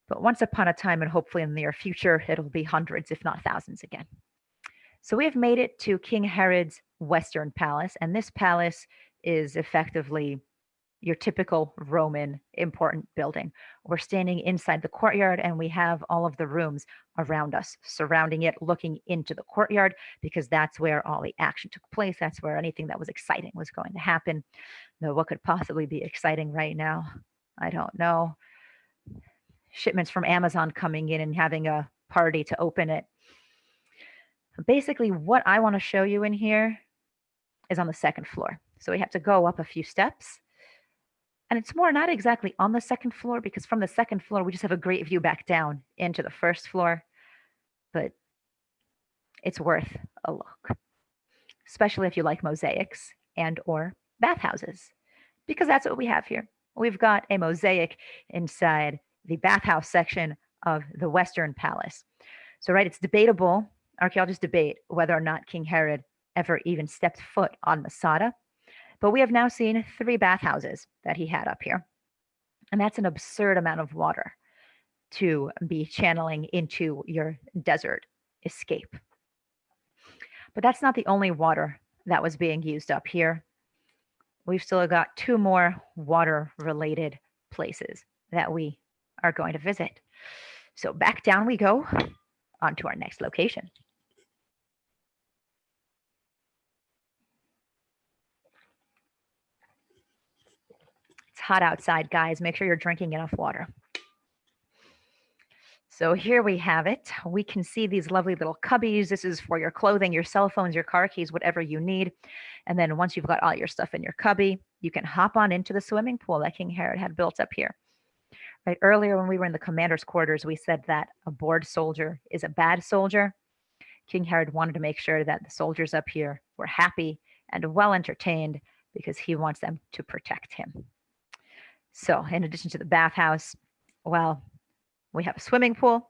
But once upon a time, and hopefully in the near future, it'll be hundreds, if not thousands again. So we have made it to King Herod's Western Palace, and this palace is effectively your typical Roman important building. We're standing inside the courtyard, and we have all of the rooms around us, surrounding it, looking into the courtyard, because that's where all the action took place. That's where anything that was exciting was going to happen. Though what could possibly be exciting right now? I don't know. Shipments from Amazon coming in and having a party to open it. Basically, what I want to show you in here is on the second floor. So we have to go up a few steps. And it's more not exactly on the second floor, because from the second floor, we just have a great view back down into the first floor. But it's worth a look, especially if you like mosaics and or bathhouses, because that's what we have here. We've got a mosaic inside the bathhouse section of the Western Palace. So, right, it's debatable. Archaeologists debate whether or not King Herod ever even stepped foot on Masada. But we have now seen 3 bathhouses that he had up here. And that's an absurd amount of water to be channeling into your desert escape. But that's not the only water that was being used up here. We've still got 2 more water-related places that we are going to visit. So back down we go on to our next location. It's hot outside, guys. Make sure you're drinking enough water. So here we have it. We can see these lovely little cubbies. This is for your clothing, your cell phones, your car keys, whatever you need. And then once you've got all your stuff in your cubby, you can hop on into the swimming pool that King Herod had built up here. Right, earlier when we were in the commander's quarters, we said that a bored soldier is a bad soldier. King Herod wanted to make sure that the soldiers up here were happy and well entertained because he wants them to protect him. So in addition to the bathhouse, well, we have a swimming pool.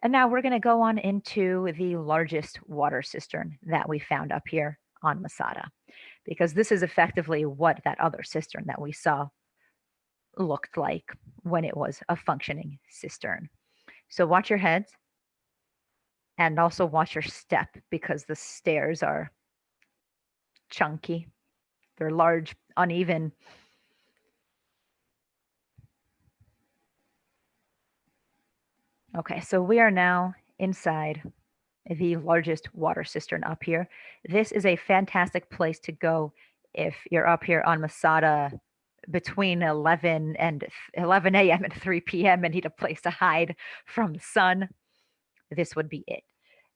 And now we're going to go on into the largest water cistern that we found up here on Masada, because this is effectively what that other cistern that we saw looked like when it was a functioning cistern. So watch your heads and also watch your step, because the stairs are chunky. They're large, uneven. Okay, so we are now inside the largest water cistern up here. This is a fantastic place to go if you're up here on Masada between 11 a.m. and 3 p.m. and need a place to hide from the sun. This would be it.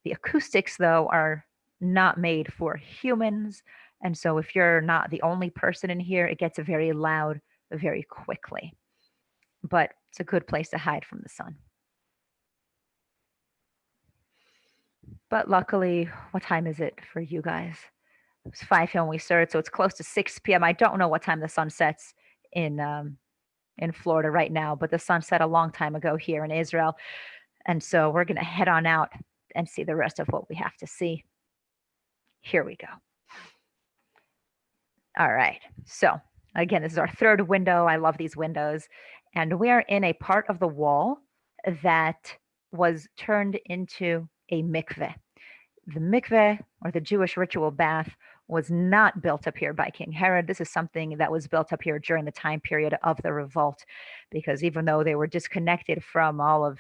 The acoustics, though, are not made for humans. And so if you're not the only person in here, it gets very loud very quickly. But it's a good place to hide from the sun. But luckily, what time is it for you guys? It's 5 p.m. when we started, so it's close to 6 p.m. I don't know what time the sun sets in Florida right now, but the sun set a long time ago here in Israel. And so we're going to head on out and see the rest of what we have to see. Here we go. All right. So again, this is our third window. I love these windows. And we are in a part of the wall that was turned into a mikveh. The mikveh, or the Jewish ritual bath, was not built up here by King Herod. This is something that was built up here during the time period of the revolt, because even though they were disconnected from all of,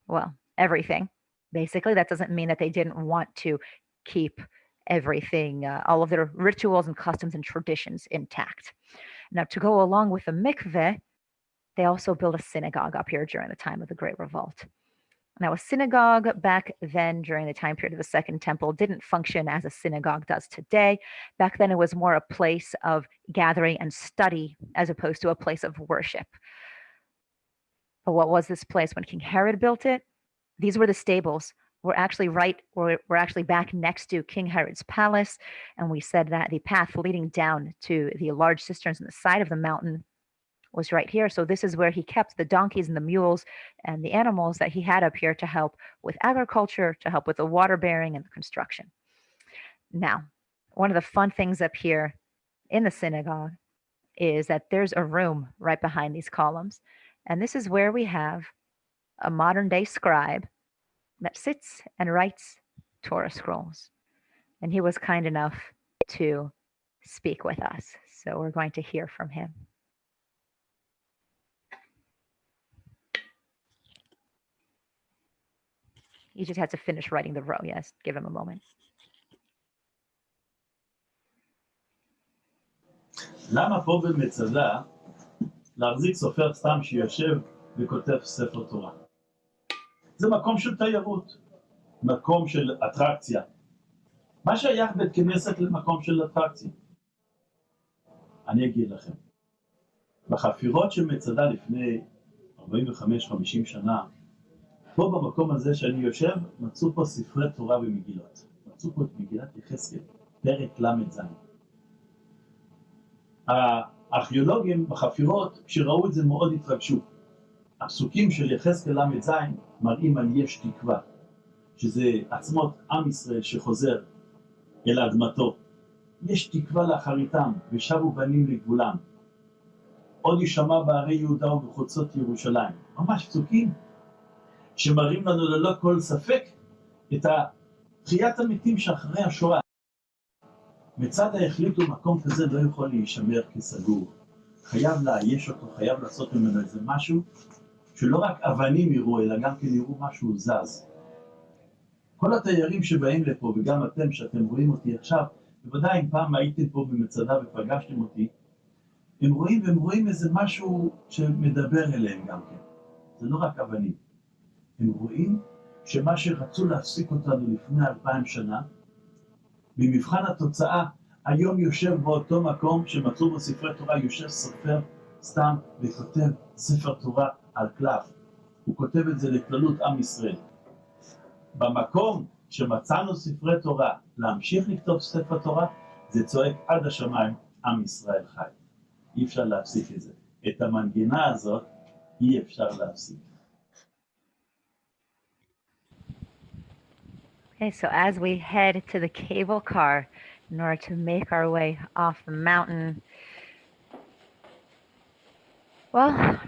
well, everything, basically, that doesn't mean that they didn't want to keep everything, all of their rituals and customs and traditions intact. Now, to go along with the mikveh, they also built a synagogue up here during the time of the Great Revolt. Now, a synagogue back then, during the time period of the Second Temple, didn't function as a synagogue does today. Back then, it was more a place of gathering and study as opposed to a place of worship. But what was this place when King Herod built it? These were the stables. We're actually back next to King Herod's palace. And we said that the path leading down to the large cisterns on the side of the mountain was right here. So this is where he kept the donkeys and the mules and the animals that he had up here to help with agriculture, to help with the water bearing and the construction. Now, one of the fun things up here in the synagogue is that there's a room right behind these columns. And this is where we have a modern day scribe that sits and writes Torah scrolls. And he was kind enough to speak with us. So we're going to hear from him. He just had to finish writing the row. Yes, give him a moment. למה פה במצדה להחזיק סופר סתם שיושב וכותב ספר תורה? זה מקום של תיירות, מקום של אטרקציה. מה שייך בית כנסת למקום של אטרקציה? אני אגיד לכם. בחפירות של מצדה לפני 45-50 שנה, פה במקום הזה שאני יושב, מצאו פה ספרי תורה ומגילות. מצאו פה את מגילת יחזקאל, פרק ל"ז. הארכיאולוגים בחפירות, כשראו את זה מאוד התרגשו. הפסוקים של יחזקאל ל"ז מראים על יש תקווה, שזה עצמות עם ישראל שחוזר אל אדמתו. יש תקווה לאחריתם, ושבו בנים לגבולם. עוד יישמע בערי יהודה ובחוצות ירושלים. ממש פסוקים שמראים לנו ללא כל ספק את תחיית המתים שאחרי השואה. מצדה החליטו מקום כזה לא יכול להישמר כסגור. חייב לאייש אותו, חייב לעשות ממנו איזה משהו שלא רק אבנים יראו, אלא גם כן יראו משהו זז. כל התיירים שבאים לפה, וגם אתם שאתם רואים אותי עכשיו, בוודאי אם פעם הייתם פה במצדה ופגשתם אותי, הם רואים איזה משהו שמדבר אליהם גם כן. זה לא רק אבנים. הם רואים שמה שרצו להפסיק אותנו לפני 2000 שנה, במבחן התוצאה, היום יושב באותו מקום שמצאו בו ספרי תורה, יושב סופר סתם וכותב ספר תורה על קלף. הוא כותב את זה לכללות עם ישראל. במקום שמצאנו ספרי תורה, להמשיך לכתוב ספר תורה, זה צועק עד השמיים, עם ישראל חי. אי אפשר להפסיק את זה. את המנגינה הזאת אי אפשר להפסיק. Okay, so as we head to the cable car in order to make our way off the mountain, well,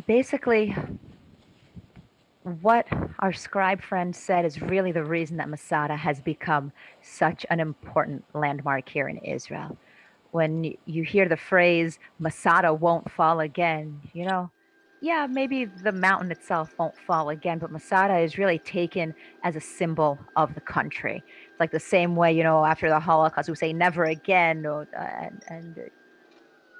basically what our scribe friend said is really the reason that Masada has become such an important landmark here in Israel. When you hear the phrase, Masada won't fall again, you know, yeah, maybe the mountain itself won't fall again, but Masada is really taken as a symbol of the country. It's like the same way, you know, after the Holocaust, we say never again, and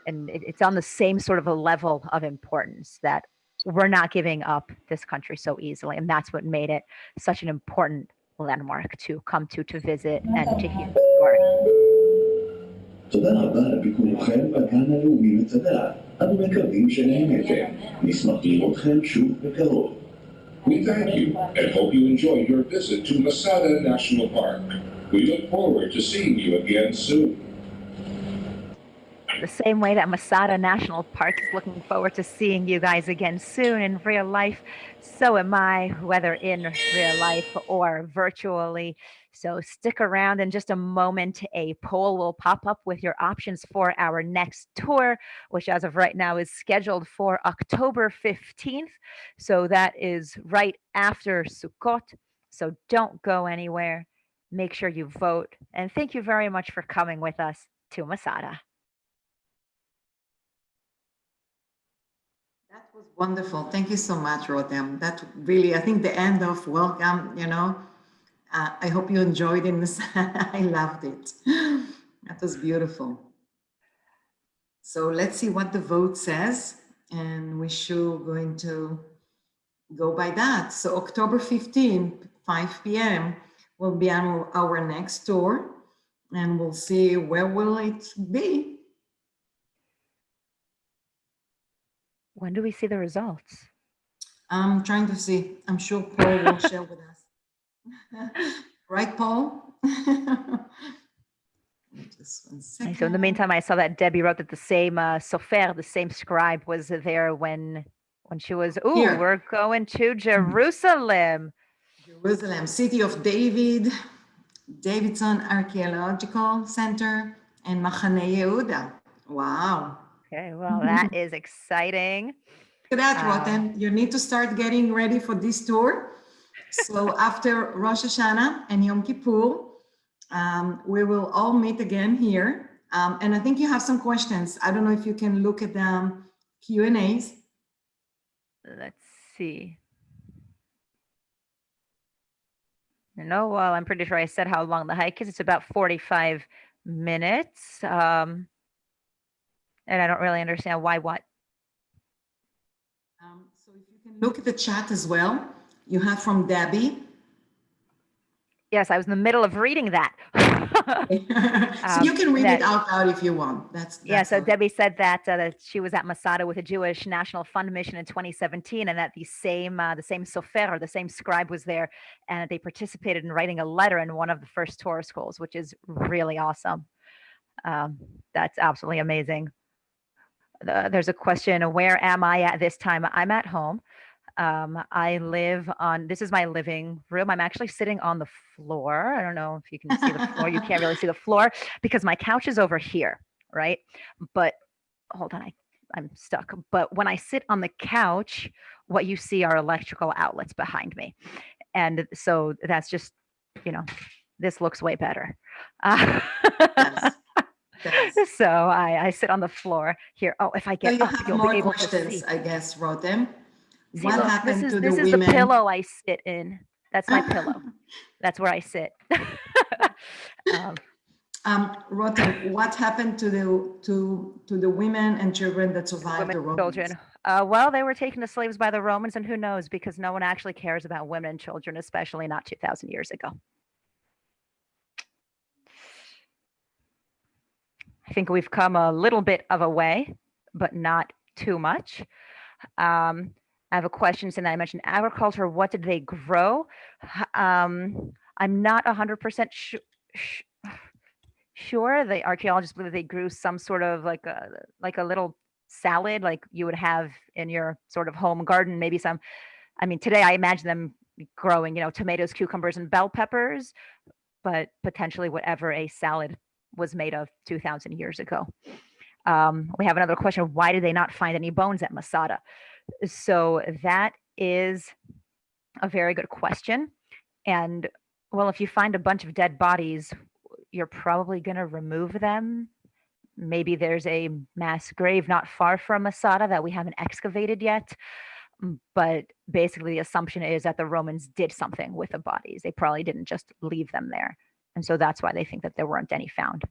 it's on the same sort of a level of importance that we're not giving up this country so easily. And that's what made it such an important landmark to come to visit and to hear the story. תודה רבה על ביקורכם בגן הלאומי מצדה. אנו מקווים שנהנתם. נשמח לראותכם שוב בקרוב. We thank you and hope you enjoyed your visit to Masada National Park. We look forward to seeing you again soon. The same way that Masada National Park is looking forward to seeing you guys again soon in real life, so am I, whether in real life or virtually. So stick around. In just a moment, a poll will pop up with your options for our next tour, which as of right now is scheduled for October 15th. So that is right after Sukkot. So don't go anywhere. make sure you vote. And thank you very much for coming with us to Masada. That was wonderful. Thank you so much, Rotem. That really, I think the end of welcome, I hope you enjoyed it. I loved it. That was beautiful. So let's see what the vote says. And we're sure going to go by that. So October 15th, 5 p.m. will be our next tour. And we'll see where will it be. When do we see the results? I'm trying to see. I'm sure Paul will share with us. Right, Paul? Just 1 second. So in the meantime, I saw that Debbie wrote that the same sofer, the same scribe, was there when she was, Here. We're going to Jerusalem. Jerusalem, city of David, Davidson Archaeological Center, and Machane Yehuda. Wow. Okay, well, that is exciting. Look at that, Rotem. You need to start getting ready for this tour. So after Rosh Hashanah and Yom Kippur, we will all meet again here. And I think you have some questions. I don't know if you can look at the Q&As. Let's see. No, well, I'm pretty sure I said how long the hike is. It's about 45 minutes. And I don't really understand why what. So if you can look at the chat as well, you have from Debbie. Yes, I was in the middle of reading that. So you can read it out loud if you want. That's so okay. Debbie said that she was at Masada with a Jewish National Fund mission in 2017, and that the same sofer, or the same scribe, was there, and they participated in writing a letter in one of the first Torah schools, which is really awesome. That's absolutely amazing. There's a question: where am I at this time? I'm at home. I live on, this is my living room. I'm actually sitting on the floor. I don't know if you can see the floor. You can't really see the floor because my couch is over here, right? But hold on, I'm stuck. But when I sit on the couch, what you see are electrical outlets behind me. And so that's just, this looks way better. Yes. So I sit on the floor here. Oh, if I get so up, have you'll more be able questions, to see. I guess, Rotem. See, What look, happened to this the is women? the pillow I sit in. That's my pillow. That's where I sit. Rotem, what happened to the women and children that survived the Romans? Children. Well, they were taken as slaves by the Romans, and who knows, because no one actually cares about women and children, especially not 2,000 years ago. I think we've come a little bit of a way, but not too much. I have a question since I mentioned agriculture. What did they grow? I'm not 100% sure. The archaeologists believe they grew some sort of like a little salad, like you would have in your sort of home garden. Maybe some. I mean, today I imagine them growing, tomatoes, cucumbers, and bell peppers, but potentially whatever a salad was made of 2,000 years ago. We have another question. Why did they not find any bones at Masada? So that is a very good question. And well, if you find a bunch of dead bodies, you're probably going to remove them. Maybe there's a mass grave not far from Masada that we haven't excavated yet. But basically the assumption is that the Romans did something with the bodies. They probably didn't just leave them there. And so that's why they think that there weren't any found.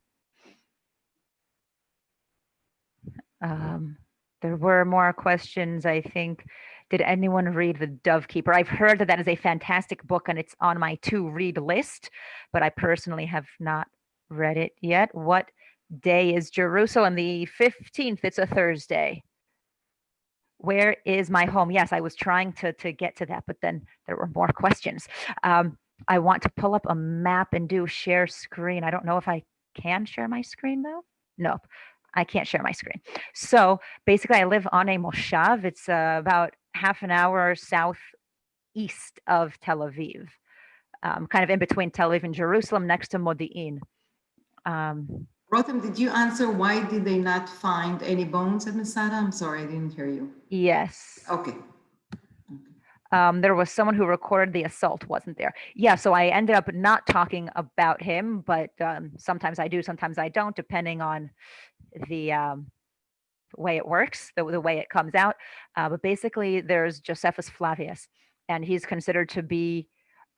There were more questions, I think. Did anyone read The Dovekeeper? I've heard that is a fantastic book and it's on my to-read list, but I personally have not read it yet. What day is Jerusalem? The 15th. It's a Thursday. Where is my home? Yes, I was trying to get to that, but then there were more questions. I want to pull up a map and do share screen. I don't know if I can share my screen though. Nope. I can't share my screen. So basically I live on a moshav. It's about half an hour southeast of Tel Aviv, kind of in between Tel Aviv and Jerusalem, next to Modi'in. Rotem, did you answer why did they not find any bones at Masada? I'm sorry, I didn't hear you. Yes. Okay. There was someone who recorded the assault, wasn't there? Yeah, so I ended up not talking about him, but sometimes I do, sometimes I don't, depending on the way it works, the way it comes out. But basically, there's Josephus Flavius, and he's considered to be,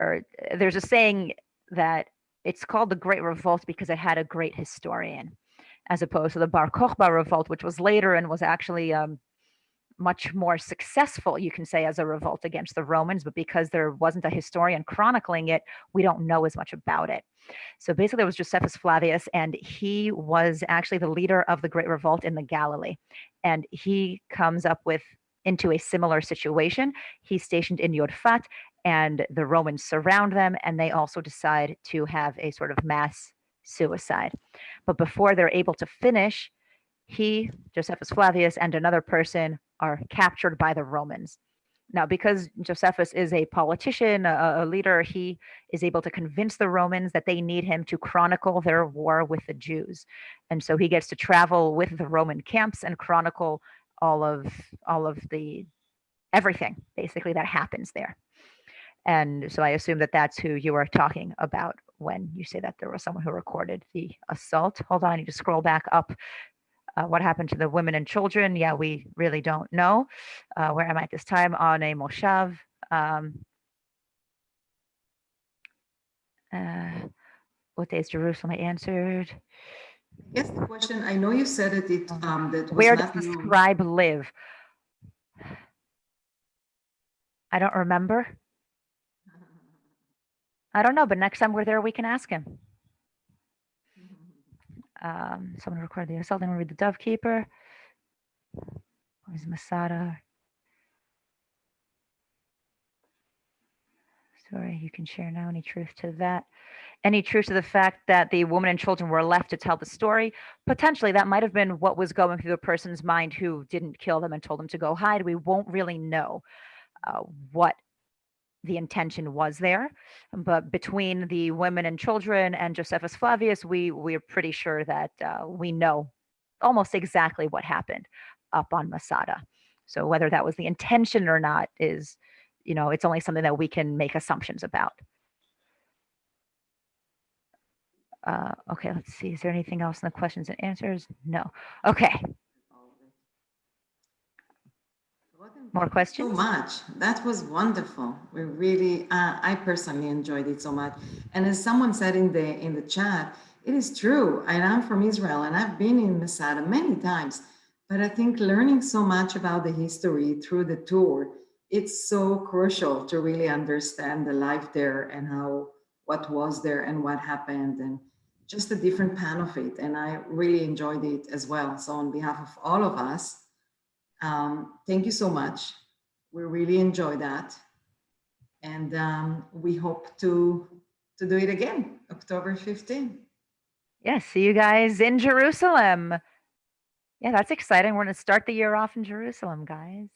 or there's a saying that it's called the Great Revolt because it had a great historian, as opposed to the Bar Kokhba Revolt, which was later and was actually much more successful, you can say, as a revolt against the Romans, but because there wasn't a historian chronicling it, we don't know as much about it. So basically, there was Josephus Flavius, and he was actually the leader of the Great Revolt in the Galilee. And he comes up into a similar situation. He's stationed in Yodfat, and the Romans surround them, and they also decide to have a sort of mass suicide. But before they're able to finish, he, Josephus Flavius, and another person are captured by the Romans. Now, because Josephus is a politician, a leader, he is able to convince the Romans that they need him to chronicle their war with the Jews. And so he gets to travel with the Roman camps and chronicle all of the everything basically that happens there. And so I assume that that's who you are talking about when you say that there was someone who recorded the assault. Hold on, I need to scroll back up. What happened to the women and children? Yeah, we really don't know. Where am I at this time? On a moshav. What day is Jerusalem? I answered. Yes, the question, I know you said it, that was where does not the known. scribe live? I don't remember. I don't know, but next time we're there, we can ask him. Someone recorded the assault. I'm going to read the Dove Keeper. Where's Masada? Sorry, you can share now. Any truth to that? Any truth to the fact that the women and children were left to tell the story? Potentially, that might have been what was going through the person's mind who didn't kill them and told them to go hide. We won't really know what the intention was there. But between the women and children and Josephus Flavius, we're pretty sure that we know almost exactly what happened up on Masada. So whether that was the intention or not is, it's only something that we can make assumptions about. Okay, let's see. Is there anything else in the questions and answers? No. Okay. More questions? So much. That was wonderful. We really, I personally enjoyed it so much. And as someone said in the chat, it is true. And I'm from Israel, and I've been in Masada many times. But I think learning so much about the history through the tour, it's so crucial to really understand the life there and what was there and what happened, and just a different pan of it. And I really enjoyed it as well. So on behalf of all of us, thank you so much. We really enjoy that. And we hope to do it again, October 15th. Yeah, see you guys in Jerusalem. Yeah, that's exciting. We're going to start the year off in Jerusalem, guys.